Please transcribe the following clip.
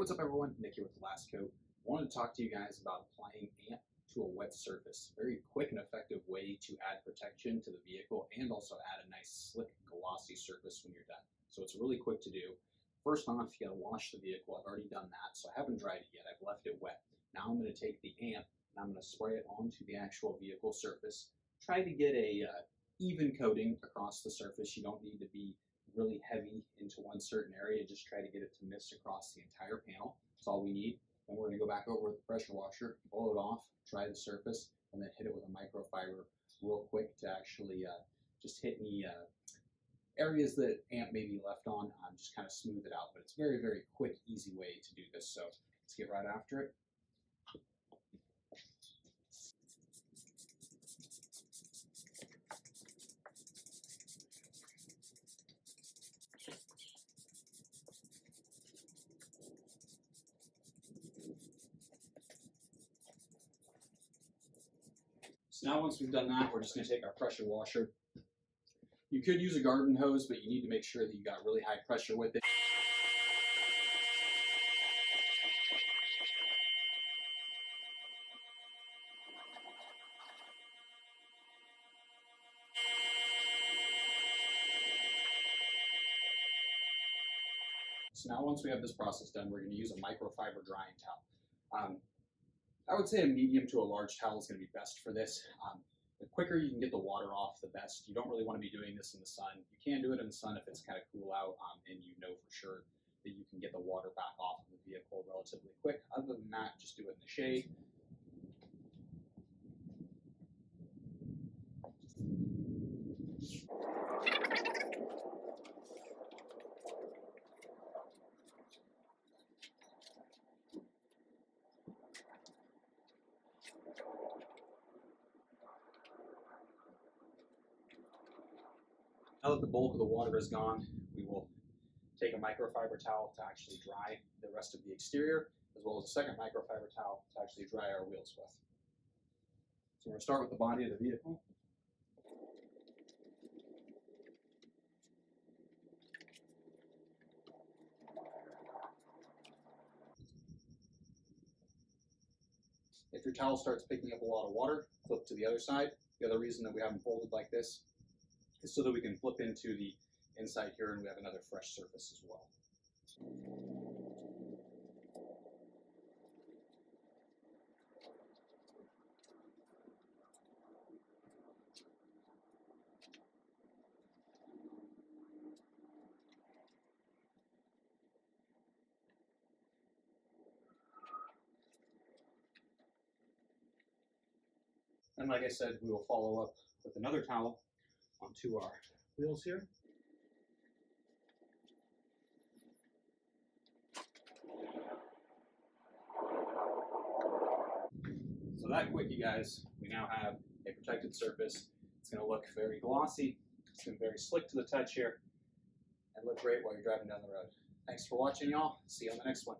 What's up everyone? Nick here with The Last Coat. I wanted to talk to you guys about applying AMP to a wet surface. Very quick and effective way to add protection to the vehicle and also add a nice slick glossy surface when you're done. So it's really quick to do. First off, you gotta wash the vehicle. I've already done that, so I haven't dried it yet. I've left it wet. Now I'm gonna take the AMP and I'm gonna spray it onto the actual vehicle surface. Try to get a even coating across the surface. You don't need to be really heavy into one certain area. Just try to get it to mist across the entire panel. That's all we need. Then we're going to go back over with the pressure washer, blow it off, dry the surface, and then hit it with a microfiber real quick to actually just hit any areas that AMP may be left on, just kind of smooth it out. But it's a very, very quick, easy way to do this. So let's get right after it. So now once we've done that, we're just going to take our pressure washer. You could use a garden hose, but you need to make sure that you got really high pressure with it. So now once we have this process done, we're going to use a microfiber drying towel. I would say a medium to a large towel is going to be best for this. The quicker you can get the water off, the best. You don't really want to be doing this in the sun. You can do it in the sun if it's kind of cool out and you know for sure that you can get the water back off of the vehicle relatively quick. Other than that, just do it in the shade. Now that the bulk of the water is gone, we will take a microfiber towel to actually dry the rest of the exterior, as well as a second microfiber towel to actually dry our wheels with. So we're going to start with the body of the vehicle. If your towel starts picking up a lot of water, flip to the other side. The other reason that we have them folded like this is so that we can flip into the inside here and we have another fresh surface as well. And like I said, we will follow up with another towel onto our wheels here. So that quick, you guys, we now have a protected surface. It's going to look very glossy. It's going to be very slick to the touch here and look great while you're driving down the road. Thanks for watching, y'all. See you on the next one.